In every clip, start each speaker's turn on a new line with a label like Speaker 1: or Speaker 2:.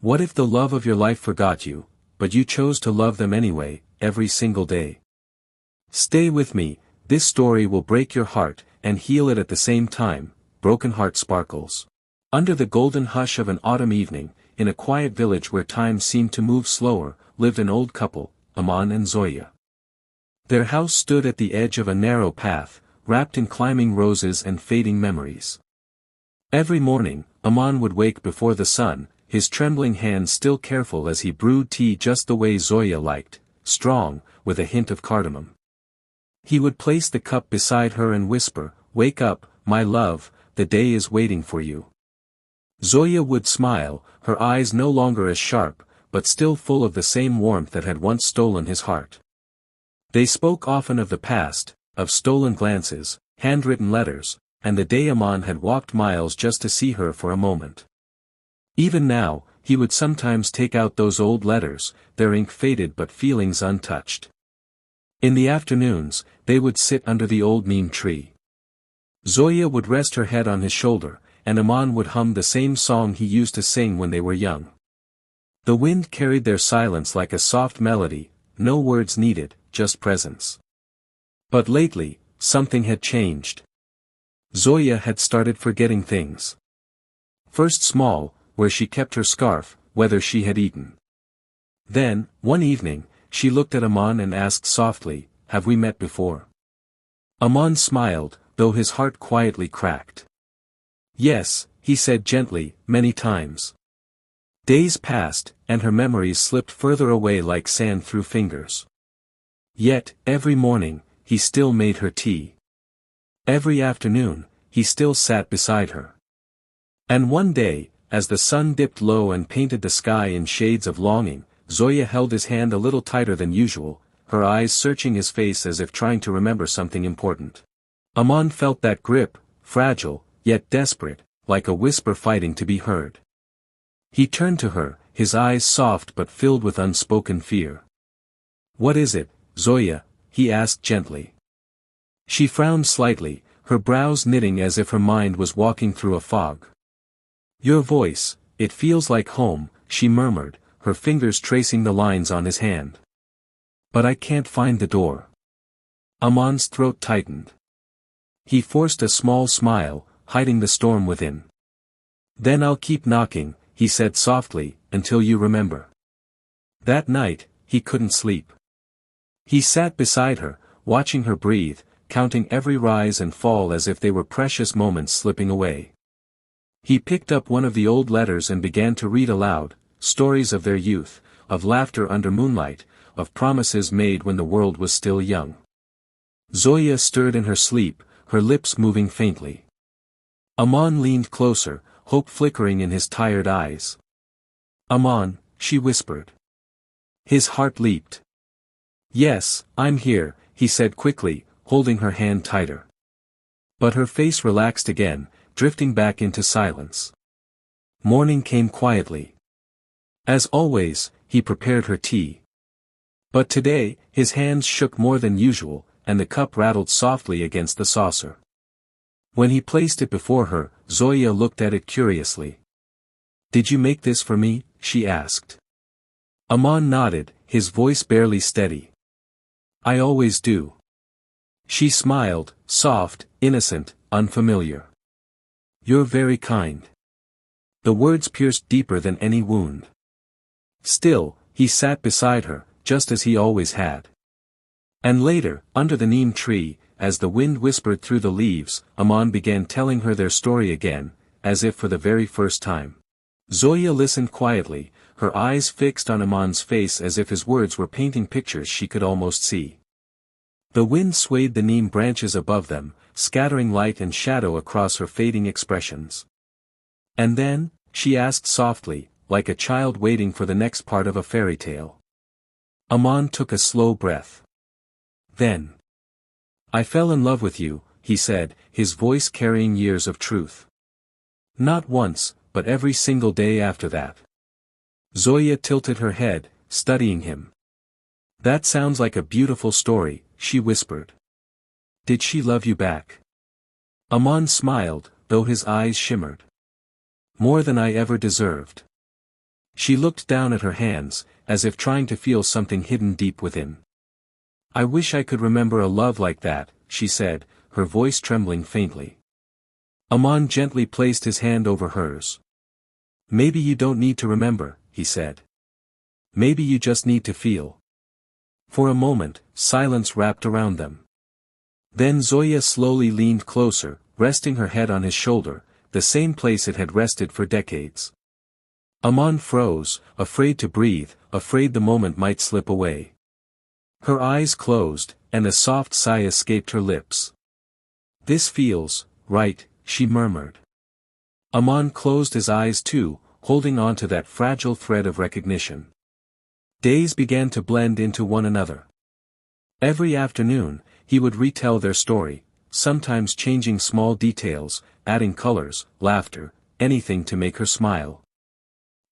Speaker 1: What if the love of your life forgot you, but you chose to love them anyway, every single day? Stay with me, this story will break your heart, and heal it at the same time. Broken Heart Sparkles. Under the golden hush of an autumn evening, in a quiet village where time seemed to move slower, lived an old couple, Aman and Zoya. Their house stood at the edge of a narrow path, wrapped in climbing roses and fading memories. Every morning, Aman would wake before the sun, his trembling hands still careful as he brewed tea just the way Zoya liked, strong, with a hint of cardamom. He would place the cup beside her and whisper, "Wake up, my love, the day is waiting for you." Zoya would smile, her eyes no longer as sharp, but still full of the same warmth that had once stolen his heart. They spoke often of the past, of stolen glances, handwritten letters, and the day Aman had walked miles just to see her for a moment. Even now, he would sometimes take out those old letters, their ink faded but feelings untouched. In the afternoons, they would sit under the old neem tree. Zoya would rest her head on his shoulder, and Aman would hum the same song he used to sing when they were young. The wind carried their silence like a soft melody, no words needed, just presence. But lately, something had changed. Zoya had started forgetting things. First small, where she kept her scarf, whether she had eaten. Then, one evening, she looked at Aman and asked softly, "Have we met before?" Aman smiled, though his heart quietly cracked. "Yes," he said gently, "many times." Days passed, and her memories slipped further away like sand through fingers. Yet, every morning, he still made her tea. Every afternoon, he still sat beside her. And one day, as the sun dipped low and painted the sky in shades of longing, Zoya held his hand a little tighter than usual, her eyes searching his face as if trying to remember something important. Aman felt that grip, fragile, yet desperate, like a whisper fighting to be heard. He turned to her, his eyes soft but filled with unspoken fear. "What is it, Zoya?" he asked gently. She frowned slightly, her brows knitting as if her mind was walking through a fog. "Your voice, it feels like home," she murmured, her fingers tracing the lines on his hand. "But I can't find the door." Aman's throat tightened. He forced a small smile, hiding the storm within. "Then I'll keep knocking," he said softly, "until you remember." That night, he couldn't sleep. He sat beside her, watching her breathe, counting every rise and fall as if they were precious moments slipping away. He picked up one of the old letters and began to read aloud, stories of their youth, of laughter under moonlight, of promises made when the world was still young. Zoya stirred in her sleep, her lips moving faintly. Aman leaned closer, hope flickering in his tired eyes. "Aman," she whispered. His heart leaped. "Yes, I'm here," he said quickly, holding her hand tighter. But her face relaxed again, drifting back into silence. Morning came quietly. As always, he prepared her tea. But today, his hands shook more than usual, and the cup rattled softly against the saucer. When he placed it before her, Zoya looked at it curiously. "Did you make this for me?" she asked. Aman nodded, his voice barely steady. "I always do." She smiled, soft, innocent, unfamiliar. "You're very kind." The words pierced deeper than any wound. Still, he sat beside her, just as he always had. And later, under the neem tree, as the wind whispered through the leaves, Aman began telling her their story again, as if for the very first time. Zoya listened quietly, her eyes fixed on Aman's face as if his words were painting pictures she could almost see. The wind swayed the neem branches above them, scattering light and shadow across her fading expressions. "And then?" she asked softly, like a child waiting for the next part of a fairy tale. Aman took a slow breath. "Then I fell in love with you," he said, his voice carrying years of truth. "Not once, but every single day after that." Zoya tilted her head, studying him. "That sounds like a beautiful story," she whispered. "Did she love you back?" Aman smiled, though his eyes shimmered. "More than I ever deserved." She looked down at her hands, as if trying to feel something hidden deep within. I wish I could remember a love like that, she said, her voice trembling faintly. Aman gently placed his hand over hers. Maybe you don't need to remember, he said. Maybe you just need to feel. For a moment, silence wrapped around them. Then Zoya slowly leaned closer, resting her head on his shoulder, the same place it had rested for decades. Aman froze, afraid to breathe, afraid the moment might slip away. Her eyes closed, and a soft sigh escaped her lips. This feels right, she murmured. Aman closed his eyes too, holding on to that fragile thread of recognition. Days began to blend into one another. Every afternoon, he would retell their story, sometimes changing small details, adding colors, laughter, anything to make her smile.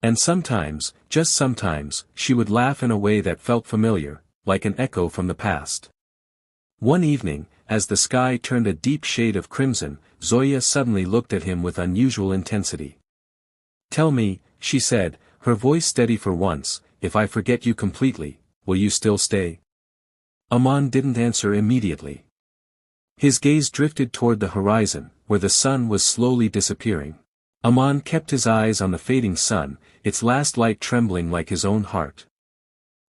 Speaker 1: And sometimes, just sometimes, she would laugh in a way that felt familiar, like an echo from the past. One evening, as the sky turned a deep shade of crimson, Zoya suddenly looked at him with unusual intensity. Tell me, she said, her voice steady for once, if I forget you completely, will you still stay? Aman didn't answer immediately. His gaze drifted toward the horizon, where the sun was slowly disappearing. Aman kept his eyes on the fading sun, its last light trembling like his own heart.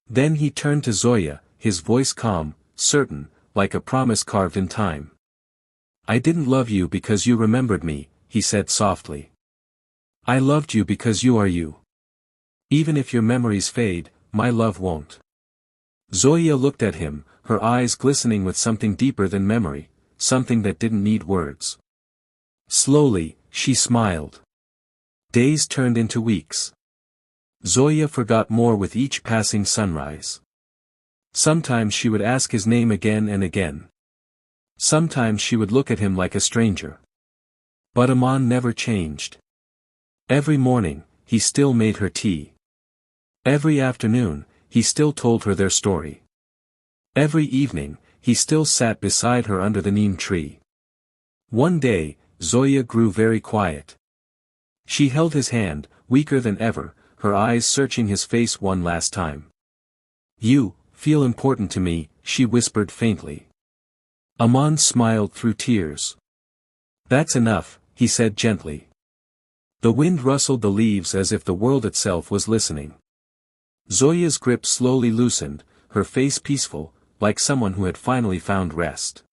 Speaker 1: Then he turned to Zoya, his voice calm, certain, like a promise carved in time. I didn't love you because you remembered me, he said softly. I loved you because you are you. Even if your memories fade, my love won't. Zoya looked at him, her eyes glistening with something deeper than memory, something that didn't need words. Slowly, she smiled. Days turned into weeks. Zoya forgot more with each passing sunrise. Sometimes she would ask his name again and again. Sometimes she would look at him like a stranger. But Aman never changed. Every morning, he still made her tea. Every afternoon, he still told her their story. Every evening, he still sat beside her under the neem tree. One day, Zoya grew very quiet. She held his hand, weaker than ever, her eyes searching his face one last time. You feel important to me, she whispered faintly. Aman smiled through tears. That's enough, he said gently. The wind rustled the leaves as if the world itself was listening. Zoya's grip slowly loosened, her face peaceful, like someone who had finally found rest.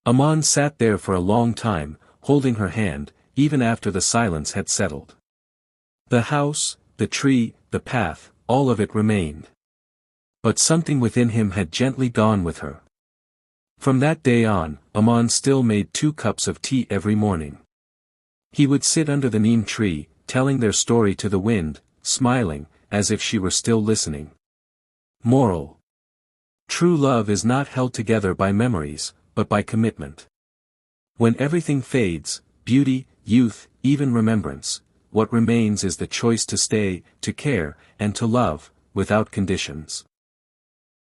Speaker 1: Aman sat there for a long time, holding her hand, even after the silence had settled. The house, the tree, the path, all of it remained. But something within him had gently gone with her. From that day on, Aman still made 2 cups of tea every morning. He would sit under the neem tree, telling their story to the wind, smiling, as if she were still listening. Moral: true love is not held together by memories, but by commitment. When everything fades, beauty, youth, even remembrance, what remains is the choice to stay, to care, and to love, without conditions.